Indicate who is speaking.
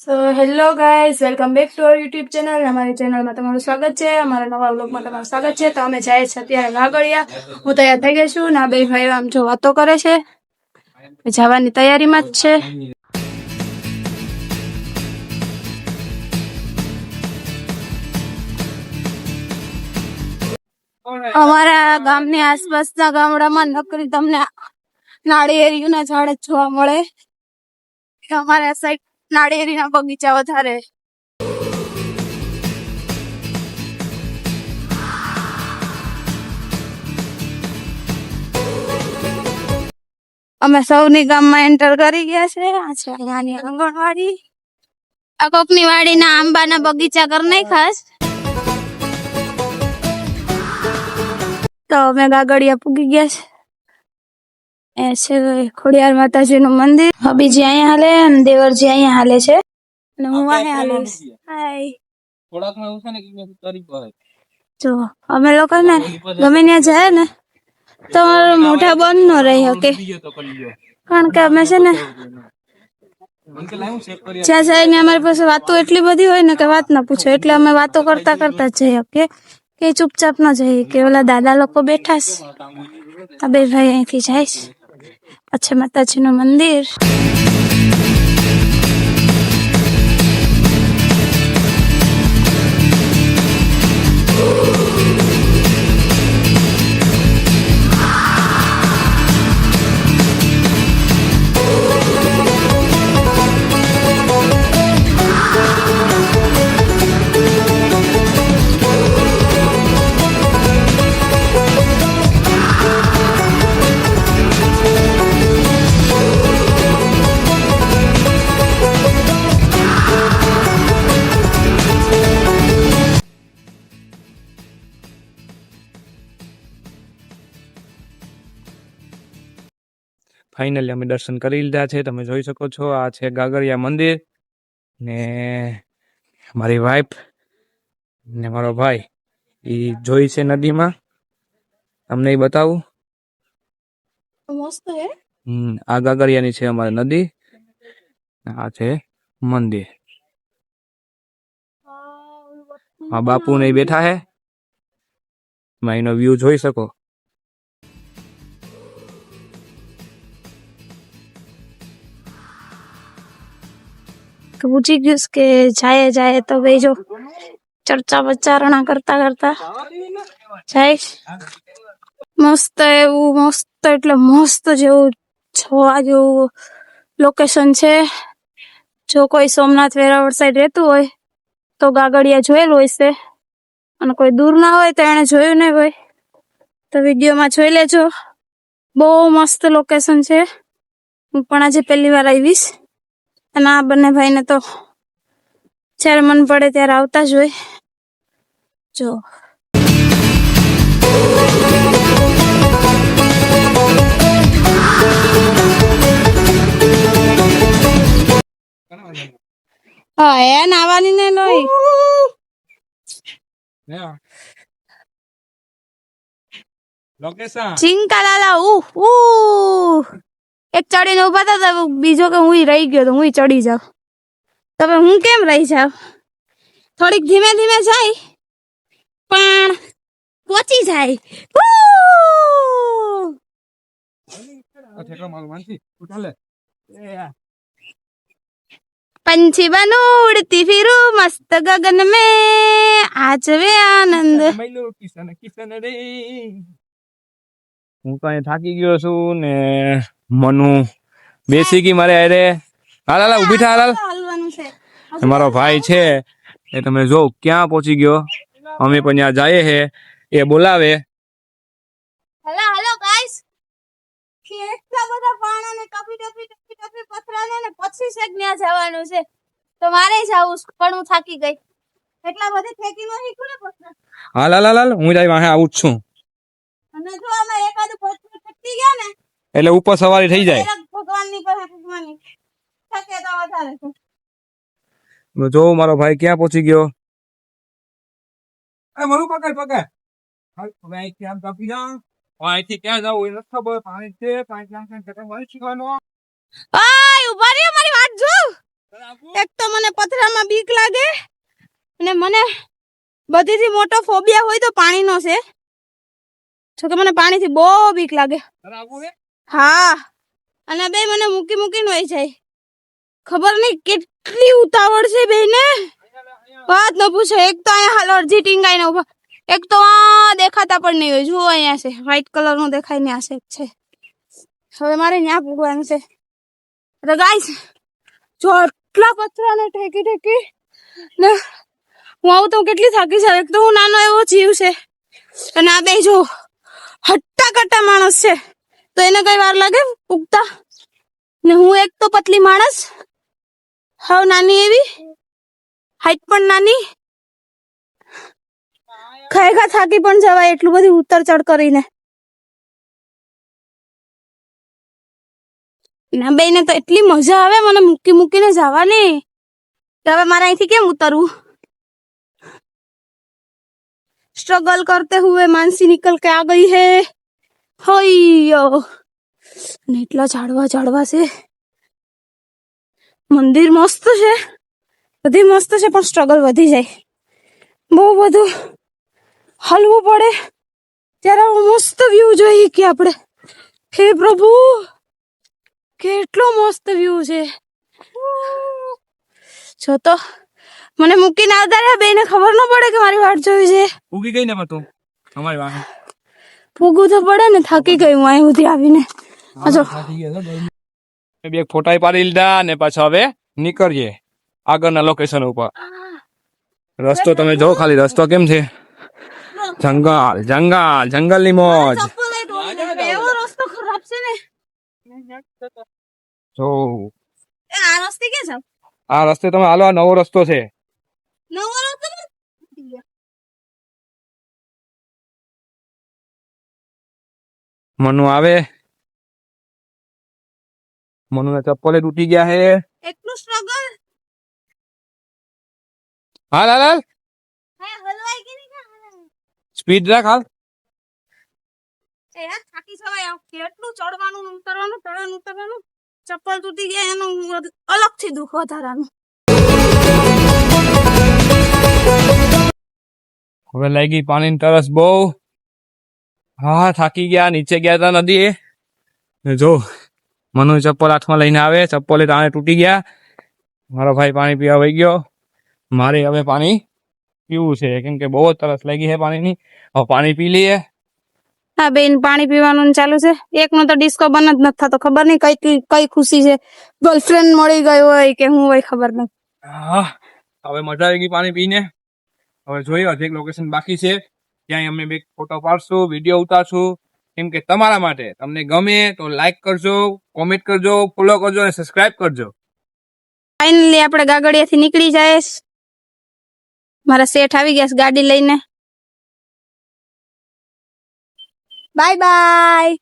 Speaker 1: So hello guys, welcome back to our YouTube channel. અમારી ચેનલમાં તમારું સ્વાગત છે. અમારા નવા વ્લોગમાં તમારું સ્વાગત છે. તો અમે જાય છે અત્યારે વાગડિયા. હું તૈયાર થઈ ગઈ છું. ના બે ભાઈઓ આમ જો વાતો કરે છે, જવાની તૈયારીમાં જ છે. અમારા ગામની આસપાસના ગામડામાં નકરી તમને નાળિયેરીના ઝાડ જ જોવા મળે. અમારા સાઈડ નાળિયેરીના બગીચા વધારે. અમે સૌની ગામમાં એન્ટર કરી ગયા છે. આ છે અહીંયાની આંગણવાડી. આ કોકની વાડીના આંબાના બગીચા કરી નાખાસ. તો અમે ગાગડિયા પૂગી ગયા છે. એ છે ખોડિયાર માતાજીનું મંદિર. હબીજી અહીંયા હાલે અને દેવરજી અહીંયા હાલે છે અને હું અહીંયા હાલીશ. હાય. જો અમે લોકો ને ગમે ત્યાં જાય ને તો મોઢા બંધ ન રહી શકે, કારણ કે અમે છે ને જ્યાં જાય ને અમારી પાસે વાતો એટલી બધી હોય ને કે વાત ના પૂછો. એટલે અમે વાતો કરતા કરતા જ જઈએ કે ચૂપચાપ ન જઈએ કે ઓલા દાદા લોકો બેઠા છે. આ બે ભાઈ અહીંથી જાય છે. અચ્છા, માતાજીનું મંદિર.
Speaker 2: ફાઇનલી અમે દર્શન કરી લીધા છે. તમે જોઈ શકો છો, આ છે ગાગરિયા મંદિર ને મારી વાઈફ ને મારો ભાઈ એ જોઈ છે નદીમાં. તમને એ બતાવું.
Speaker 1: મસ્ત હે.
Speaker 2: આ ગાગરિયાની છે અમારે નદી, આ છે મંદિર. આ બાપુ ને બેઠા હે, એનો વ્યૂ જોઈ શકો.
Speaker 1: પૂછી ગયું કે જાય તો ભાઈ જો ચર્ચા વિચારણા કરતા કરતા જાય. મસ્ત એવું, મસ્ત એટલે મસ્ત જેવું જોવા જેવું લોકેશન છે. જો કોઈ સોમનાથ વેરાવળ સાઈડ રહેતું હોય તો ગાગડિયા જોયેલું હોય છે, અને કોઈ દૂર ના હોય તો એને જોયું નહીં હોય તો વિડીયોમાં જોઈ લેજો. બહુ મસ્ત લોકેશન છે. હું પણ આજે પહેલી વાર આવીશ અને આ બંને ભાઈને તો જ્યારે મન પડે ત્યારે આવતા જ હોય. જો હા, એ નાવાની ને લોહી ચિંકાલાલા એક ચડીને ઉભા હતા, બીજો કે હું રહી ગયો તો હું ચડી જાઉં. તમે હું કેમ રહી જાવ? થોડીક ધીમે ધીમે જાય પણ પહોંચી જાય. पंछी बनूं उड़ती फिरूं मस्त गगन में आज वे आनंद.
Speaker 2: હું તો અહીં થાકી ગયો છું ને મનુ બેસી ગઈ મારે અરે. હાલ ઉભી થા. હાલ મારો ભાઈ છે એ તમે જો ક્યાં પહોંચી ગયો. અમે પણ ત્યાં જઈએ હે, એ બોલાવે.
Speaker 1: હેલો ગાઈસ, એટલા બધા પાણા ને ટપી પથરાને ને પછી છે ત્યાં જવાનું છે તો મારે જાવું પણ હું થાકી ગઈ. એટલા બધી ફેંકી માં શીખું ને પથરા.
Speaker 2: હાલ હું જાય વાહે આવું જ છું.
Speaker 1: અને જો અમે એકાદું પથરું ટકી ગયા ને
Speaker 2: એટલે ઉપર સવારી થઈ જાય.
Speaker 1: ભગવાનની પાસે ભગવાનની શક્યતા વધારે છે.
Speaker 2: જો મારો ભાઈ ક્યાં પહોંચી ગયો.
Speaker 3: મારું પકડ અહીંથી આમ કાપી જા. અહીંથી ક્યાં જવું એ નથી ખબર. પાણી છે, પાણી શીખવાનો.
Speaker 1: ઉભા રહ્યો, મારી વાત જો. એક તો મને પથરામાં બીક લાગે અને મને બધીથી મોટો ફોબિયા હોય તો પાણીનો છે. જો કે મને પાણીથી બહુ બીક લાગે. હા, અને બે મને મૂકી મૂકીને વહી જાય. ખબર નહીં કેટલી ઉતાવળ છે બેને, વાત ન પૂછો. એક તો અહીંયા હાલ અડધી ટીંગાઈને ઉભા, એક તો આ દેખાતા પણ નહીં હોય. જુઓ અહીંયા છે વ્હાઈટ કલર નું દેખાય ને, આ છે. હવે મારે ત્યાં પૂગવાનું છે. તો ગાઈસ જો આટલા પથરાને ઠેકી ઠેકી ને હું આવું તો કેટલી થાકી જાવ. એક તો હું નાનો એવો જીવ છે અને આ બે જો હટ્ટા કટ્ટા માણસ છે, તો એને કઈ વાર લાગે પૂગતા? ને હું એક તો પતલી માણસ, હાવ નાની એવી, હાઈટ પણ નાની, ખરેખર થાકી પણ જવાય એટલું બધું ઉતર ચડ કરીને. ના બેને તો એટલી મજા આવે મને મૂકી મૂકીને જવાની કે હવે મારે અહીંથી કેમ ઉતરવું. स्ट्रगल करते हुए मानसी निकल के आ गई है. होयो ने એટલા ઝાડવા છે. મંદિર મસ્ત છે, બધી મસ્ત છે, પણ સ્ટ્રગલ વધી જાય. બહુ બધું હલવું પડે ત્યારે મસ્ત વ્યૂ જોઈએ કે આપણે. હે પ્રભુ, કેટલો મસ્ત વ્યૂ છે. જો તો મને મૂકીને આવતા રહ્યા, બેને ખબર ન પડે કે મારી વાટ જોઈ છે.
Speaker 2: ઉગી ગઈ ને તું અમારી વાહે
Speaker 1: પૂગવું તો પડે ને, થાકી ગઈ હું અહીં સુધી આવીને. જો
Speaker 2: બે ફોટા પાડી લીધા ને પાછા હવે નીકળીએ આગળના લોકેશન ઉપર. રસ્તો તમે જો ખાલી, રસ્તો કેમ છે? જંગલ જંગલ જંગલની મોજ.
Speaker 1: એવો રસ્તો ખરાબ છે ને.
Speaker 2: જો
Speaker 1: આ રસ્તે ક્યાં જાવ?
Speaker 2: આ રસ્તે તમે હાલો, આ નવો રસ્તો છે.
Speaker 1: નવો રસ્તો
Speaker 2: મનુ આવે, મનુના ચપ્પલે તૂટી ગયા હે.
Speaker 1: એટલું સ્ટ્રગલ.
Speaker 2: હાલ હાલ હાલ,
Speaker 1: હે હલવાઈ કે નહીં?
Speaker 2: સ્પીડ રાખ હાલ.
Speaker 1: એ યાર થાકી જવાય. કેટલું ચડવાનું ને ઉતરવાનું, ચડવાનું ઉતરવાનું. ચપ્પલ તૂટી ગયા એનું અલગથી દુઃખ વધારાનું.
Speaker 2: હવે લાગી પાણીની તરસ બહુ. હા થાકી ગયા, નીચે ગયા હતા નદી. જો મનુ ચપ્પલ હાથમાં લઈને આવે, ચપ્પલે તાણે તૂટી ગયા. મારો ભાઈ પાણી પીવા વહી ગયો. મારે હવે પાણી પીવું છે કેમ કે બહુ જ તરસ લાગી છે પાણીની. હવે પાણી પી લઈએ.
Speaker 1: હા બેન, પાણી પીવાનું ચાલુ છે. એકનો તો ડિસ્કો બંધ જ નથી થતો. ખબર નહીં કઈ ખુશી છે. ગર્લફ્રેન્ડ મળી ગયો હોય કે હું હોય ખબર નહીં.
Speaker 2: હા હવે મજા આવી ગઈ પાણી પીને. હવે જોઈએ હજી એક લોકેશન બાકી છે, ત્યાં અમે બે ફોટો પાડશું, વિડીયો ઉતારશું. કેમ કે તમારા માટે, તમને ગમે તો લાઈક કરજો, કોમેન્ટ કરજો, ફોલો કરજો અને સબસ્ક્રાઇબ કરજો.
Speaker 1: ફાઇનલી આપણે ગાગડિયાથી નીકળી જાય. મારા શેઠ આવી ગયા છે ગાડી લઈને. Bye bye.